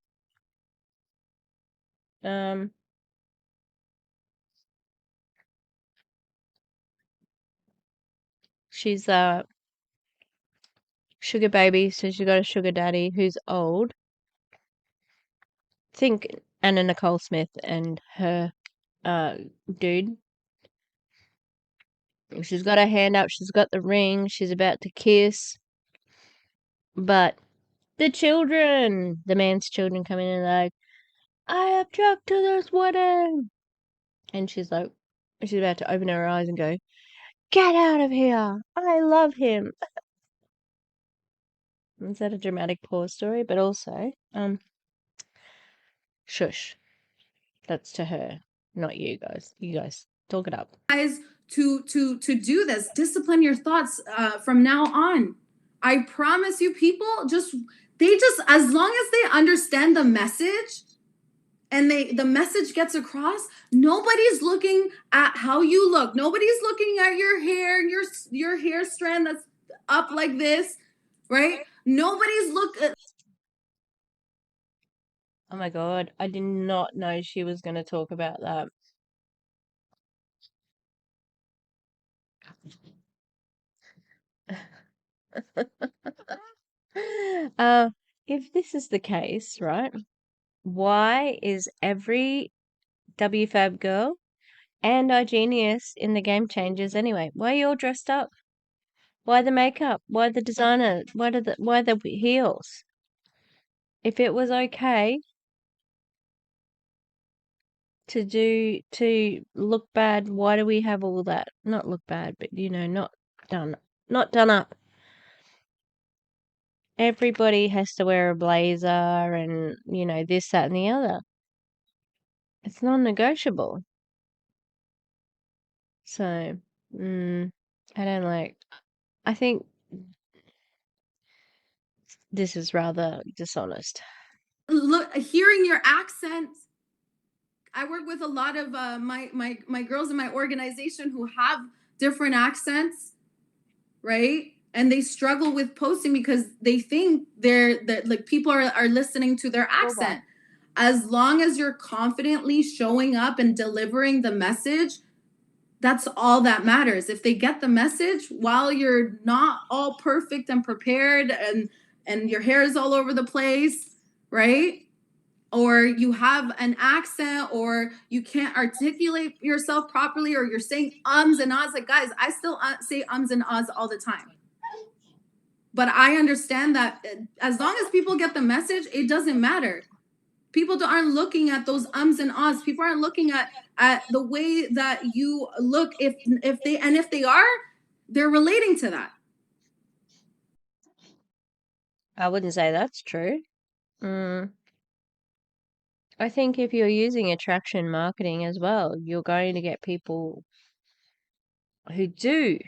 She's a sugar baby, so she got a sugar daddy who's old. Think Anna Nicole Smith and her dude. She's got her hand up, she's got the ring, she's about to kiss. But the man's children come in and they're like, I object to this wedding. And she's like, she's about to open her eyes and go, get out of here. I love him. Is that a dramatic pause story? But also, shush. That's to her, not you guys. You guys talk it up.
Guys, to do this, discipline your thoughts from now on. I promise you, people they just, as long as they understand the message and the message gets across, nobody's looking at how you look. Nobody's looking at your hair, your hair strand that's up like this, right? Nobody's look at.
Oh my god, I did not know she was going to talk about that. uh, if this is the case, right? Why is every WFAB girl and iGenius in the Game Changers anyway? Why are you all dressed up? Why the makeup? Why the designer? Why the heels? If it was okay to look bad, why do we have all that? Not look bad, but not done up. Everybody has to wear a blazer and, this, that, and the other. It's non-negotiable. So, I don't like. I think this is rather dishonest.
Look, hearing your accent. I work with a lot of my girls in my organization who have different accents, right? And they struggle with posting because they think that like people are listening to their accent. As long as you're confidently showing up and delivering the message, that's all that matters. If they get the message while you're not all perfect and prepared and your hair is all over the place, right? Or you have an accent or you can't articulate yourself properly or you're saying ums and ahs. Like, guys, I still say ums and ahs all the time. But I understand that as long as people get the message, it doesn't matter. People aren't looking at those ums and ahs. People aren't looking at the way that you look. If they are, they're relating to that.
I wouldn't say that's true. I think if you're using attraction marketing as well, you're going to get people who do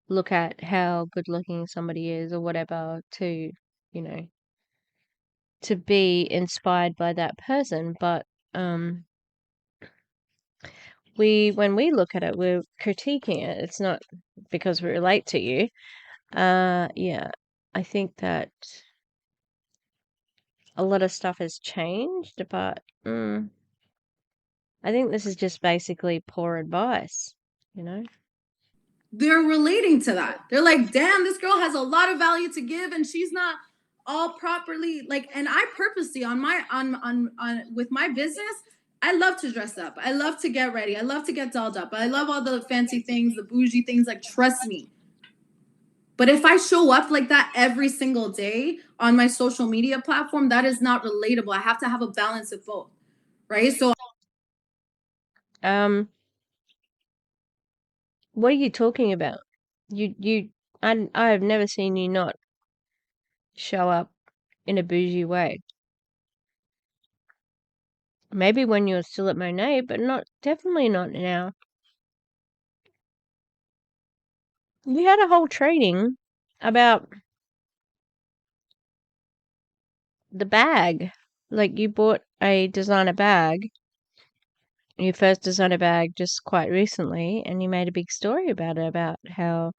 look at how good looking somebody is or whatever to be inspired by that person. But when we look at it, we're critiquing it. It's not because we relate to you. Yeah, I think that a lot of stuff has changed, but I think this is just basically poor advice,
They're relating to that. They're like, damn, this girl has a lot of value to give and she's not all properly like. And I purposely on with my business, I love to dress up. I love to get ready. I love to get dolled up. I love all the fancy things, the bougie things, like, trust me. But if I show up like that every single day on my social media platform, that is not relatable. I have to have a balance of both, right? So
what are you talking about? I have never seen you not show up in a bougie way. Maybe when you were still at Monet, but definitely not now. We had a whole training about the bag. Like, you bought a designer bag, your first designer bag just quite recently, and you made a big story about it, about how,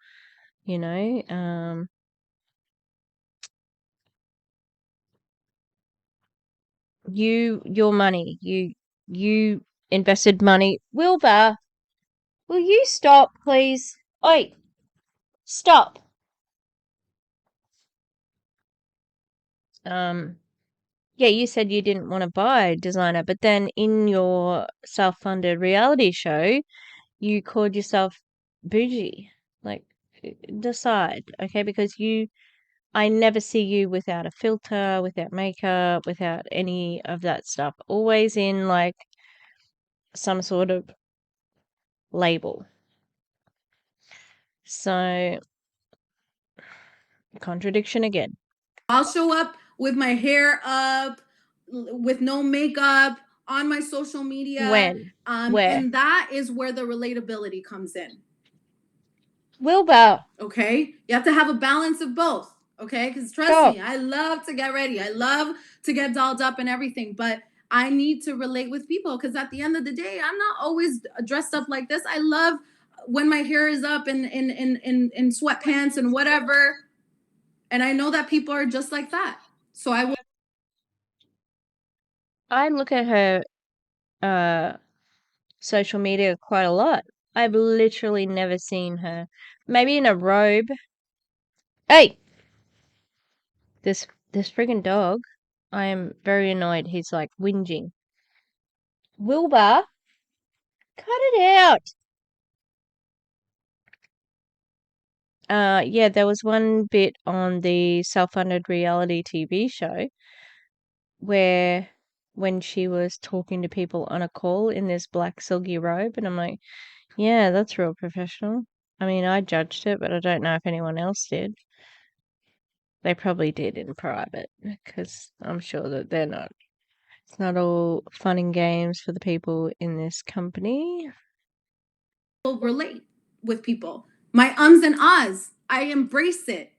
your money, you invested money. Wilbur, will you stop, please? Oi, stop. Yeah, you said you didn't want to buy designer, but then in your self-funded reality show, you called yourself bougie. Like, decide, okay? Because I never see you without a filter, without makeup, without any of that stuff. Always in like some sort of label. So, contradiction again.
I'll show up with my hair up, with no makeup on my social media.
When? Where?
And that is where the relatability comes in.
Wilbur.
Okay? You have to have a balance of both. Okay? Because trust me, I love to get ready. I love to get dolled up and everything, but I need to relate with people because at the end of the day, I'm not always dressed up like this. I love when my hair is up in sweatpants and whatever. And I know that people are just like that. So
I look at her social media quite a lot. I've literally never seen her. Maybe in a robe. Hey! This friggin' dog. I am very annoyed. He's like whinging. Wilbur, cut it out. Yeah, there was one bit on the self-funded reality TV show where when she was talking to people on a call in this black silky robe, and I'm like, yeah, that's real professional. I mean, I judged it, but I don't know if anyone else did. They probably did in private, because I'm sure that it's not all fun and games for the people in this company.
will relate with people. My ums and ahs, I embrace it.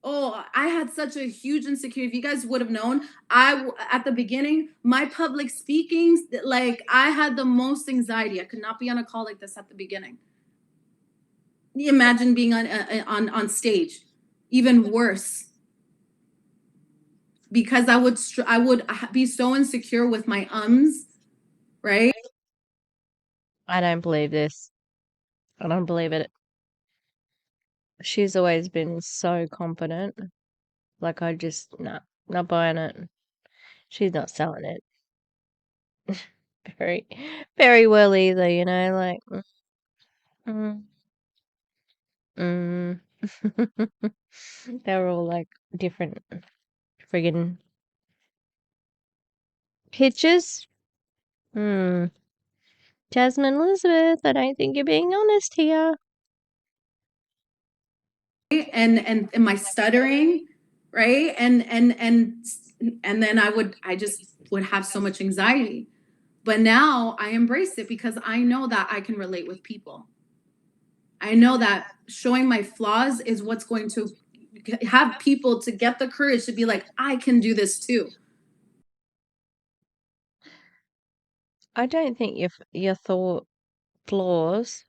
Oh, I had such a huge insecurity. If you guys would have known, at the beginning, my public speaking, like I had the most anxiety. I could not be on a call like this at the beginning. Imagine being on stage, even worse. Because I would be so insecure with my ums, right?
I don't believe this. I don't believe it. She's always been so confident. Like, I just, nah, not buying it. She's not selling it. Very, very well either, you know, like, mm, mm. They're all like different friggin' pictures. Hmm. Jasmine Elizabeth, I don't think you're being honest here.
And my stuttering, right? And then I just would have so much anxiety. But now I embrace it because I know that I can relate with people. I know that showing my flaws is what's going to have people to get the courage to be like, I can do this too.
I don't think your flaws,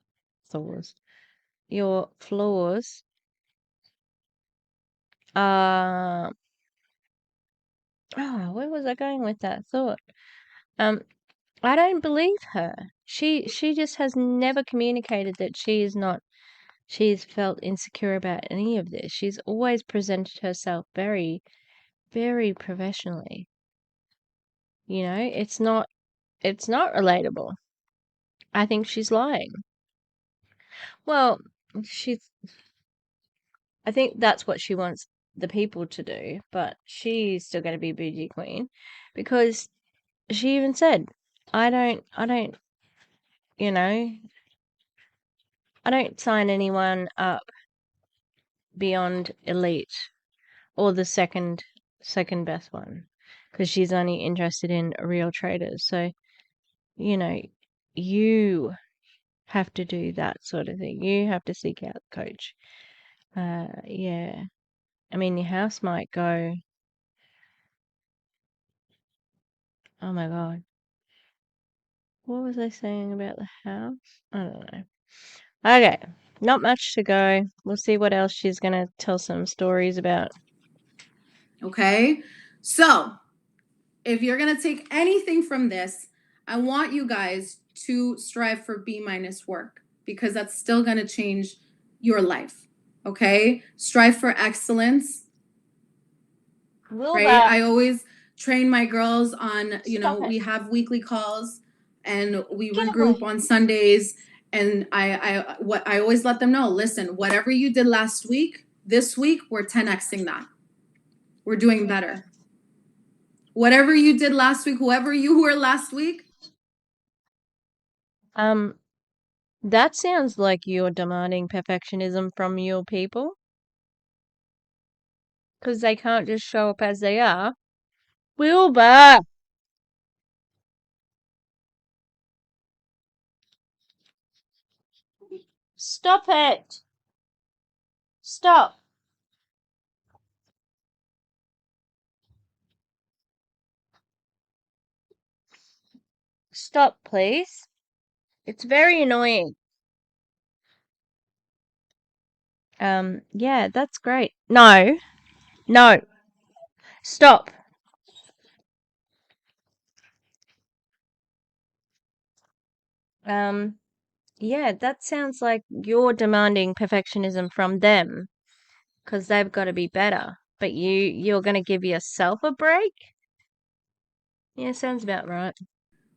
your flaws are. Oh, where was I going with that thought? Um, I don't believe her. She just has never communicated that she's felt insecure about any of this. She's always presented herself very, very professionally. You know, it's not relatable. I think she's lying. Well, I think that's what she wants the people to do, but she's still going to be bougie queen because she even said, I don't, you know, I don't sign anyone up beyond elite or the second best one because she's only interested in real traders. So, you know, you have to do that sort of thing. You have to seek out the coach. Yeah. I mean, your house might go, oh my God. What was I saying about the house? I don't know. Okay. Not much to go. We'll see what else she's going to tell some stories about.
Okay. So if you're going to take anything from this, I want you guys to strive for B- work because that's still going to change your life. Okay. Strive for excellence. Right. I always train my girls on, we have weekly calls and we regroup on Sundays. And I always let them know, listen, whatever you did last week, this week, we're 10Xing that. We're doing better. Whatever you did last week, whoever you were last week.
That sounds like you're demanding perfectionism from your people. Because they can't just show up as they are. Wilbur! Stop it! Stop! Stop, please. It's very annoying. Yeah, that's great. No. No. Stop. Yeah, that sounds like you're demanding perfectionism from them because they've got to be better. But you're going to give yourself a break? Yeah, sounds about right.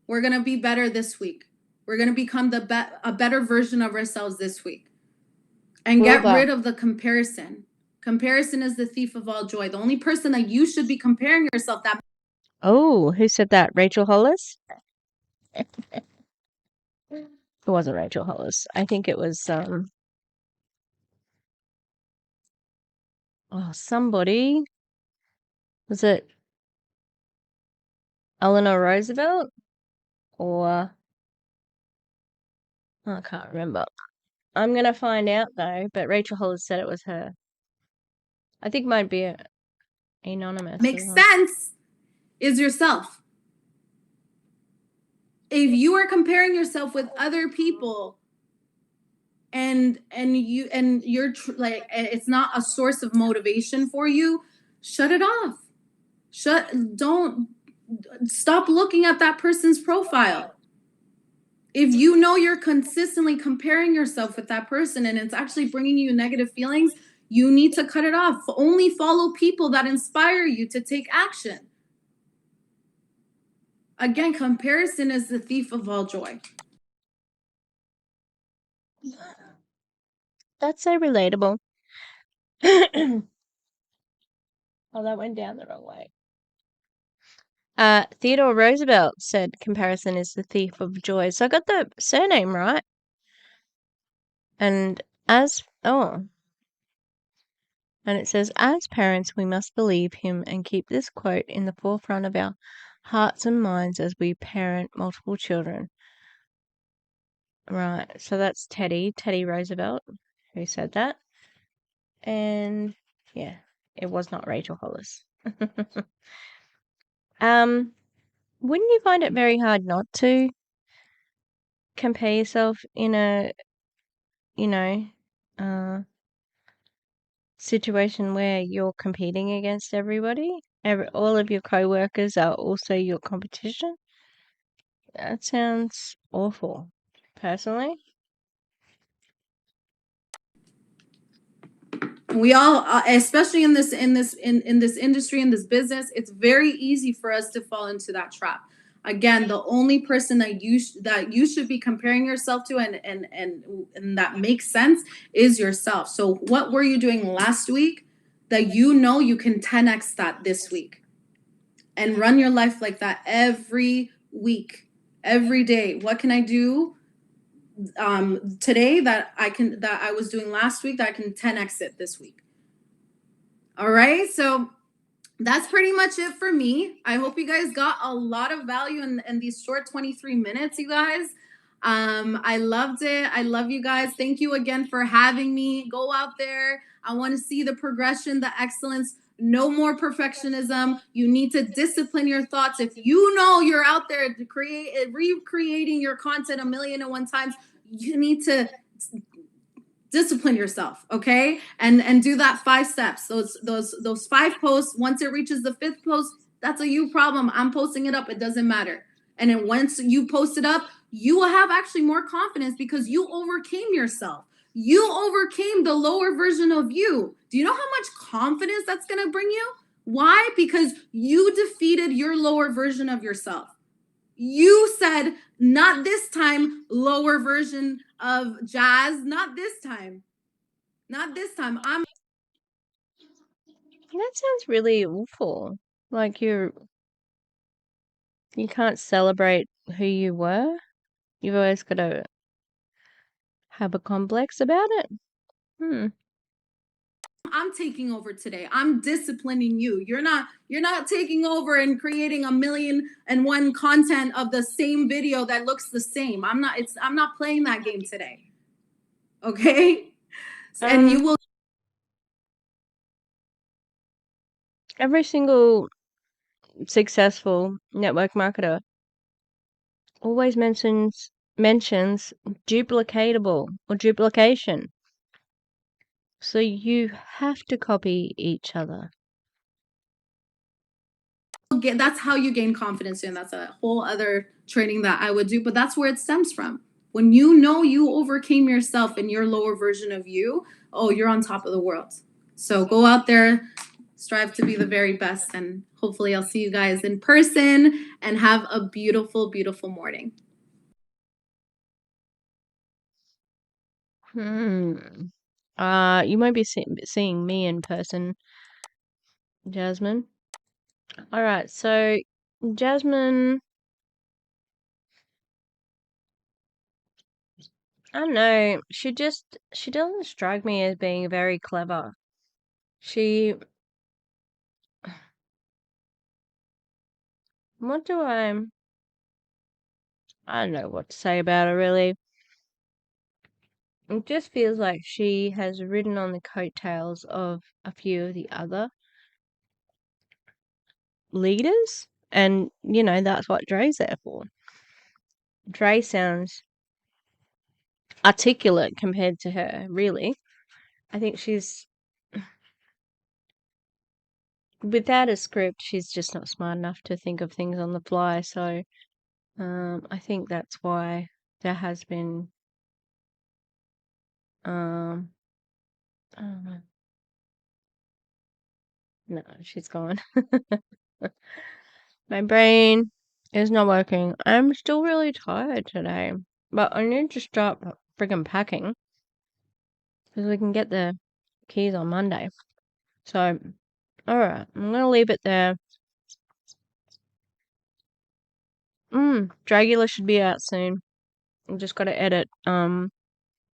We're going to be better this week. We're going to become a better version of ourselves this week. And get rid of the comparison. Comparison is the thief of all joy. The only person that you should be comparing yourself that.
Oh, who said that? Rachel Hollis? It wasn't Rachel Hollis. I think it was somebody. Was it Eleanor Roosevelt? Or I can't remember. I'm gonna find out though, but Rachel Hollis said it was her. I think it might be anonymous.
Makes sense is yourself. If you are comparing yourself with other people and you're like it's not a source of motivation for you, shut it off. Don't stop looking at that person's profile. If you know you're consistently comparing yourself with that person and it's actually bringing you negative feelings, you need to cut it off. Only follow people that inspire you to take action. Again, comparison is the thief of all joy.
That's so relatable. Oh, that went down the wrong way. Theodore Roosevelt said comparison is the thief of joy. So I got the surname right. And and it says, as parents, we must believe him and keep this quote in the forefront of our hearts and minds as we parent multiple children. Right, so that's Teddy Roosevelt, who said that. And yeah, it was not Rachel Hollis. Wouldn't you find it very hard not to compare yourself in a, situation where you're competing against everybody? All of your co-workers are also your competition? That sounds awful, personally.
We all especially in this industry, in this business, it's very easy for us to fall into that trap. Again, the only person that you should be comparing yourself to and that makes sense is yourself. So what were you doing last week that you know you can 10x that this week? And run your life like that every week, every day. What can I do today that I was doing last week that I can 10x it this week? All right, so that's pretty much it for me. I hope you guys got a lot of value in these short 23 minutes, you guys. I loved it. I love you guys. Thank you again for having me. Go out there. I want to see the progression, the excellence. No more perfectionism. You need to discipline your thoughts. If you know you're out there recreating your content 1,000,001 times, you need to discipline yourself, okay? And do that 5 steps. Those 5 posts. Once it reaches the 5th post, that's a you problem. I'm posting it up. It doesn't matter. And then once you post it up, you will have actually more confidence because you overcame yourself. You overcame the lower version of you. Do you know how much confidence that's going to bring you? Why? Because you defeated your lower version of yourself. You said, not this time, lower version of Jazz. Not this time. Not this time.
That sounds really awful. Like you can't celebrate who you were. You've always got to have a complex about it.
I'm taking over today. I'm disciplining you. You're not taking over and creating 1,000,001 content of the same video that looks the same. I'm not playing that game today. Okay? And you will
Every single successful network marketer always mentions duplicatable or duplication. So you have to copy each other.
that's how you gain confidence, and that's a whole other training that I would do, but that's where it stems from. When you know you overcame yourself and your lower version of you, oh, you're on top of the world. So go out there, strive to be the very best, and hopefully I'll see you guys in person, and have a beautiful, beautiful morning.
You won't be seeing me in person, Jasmine. All right, so Jasmine, I don't know. She doesn't strike me as being very clever. What do I don't know what to say about her really. It just feels like she has ridden on the coattails of a few of the other leaders, and that's what Dre's there for. Dre sounds articulate compared to her, really. I think she's without a script, she's just not smart enough to think of things on the fly. So I think that's why there has been I don't know. No, she's gone. My brain is not working. I'm still really tired today, but I need to start friggin' packing because we can get the keys on Monday. So, alright, I'm gonna leave it there. Dragula should be out soon. I've just gotta edit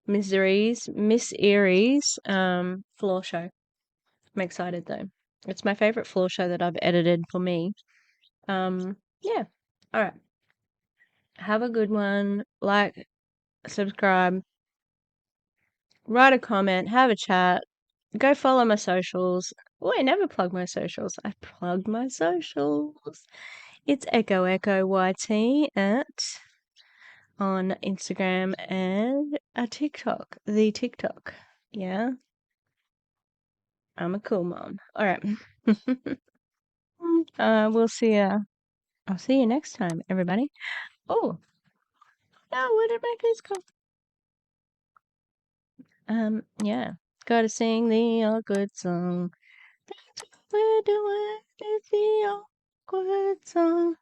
Miss Erie's floor show. I'm excited though. It's my favorite floor show that I've edited for me. Yeah. Alright. Have a good one. Like, subscribe, write a comment, have a chat, go follow my socials. Oh, I never plug my socials. I plug my socials. It's Echo YT on Instagram and a TikTok. The TikTok. Yeah. I'm a cool mom. All right. We'll see ya. I'll see you next time, everybody. Oh, no, where did my kids go? Yeah. Gotta sing the awkward song. That's what we're doing. It's the awkward song.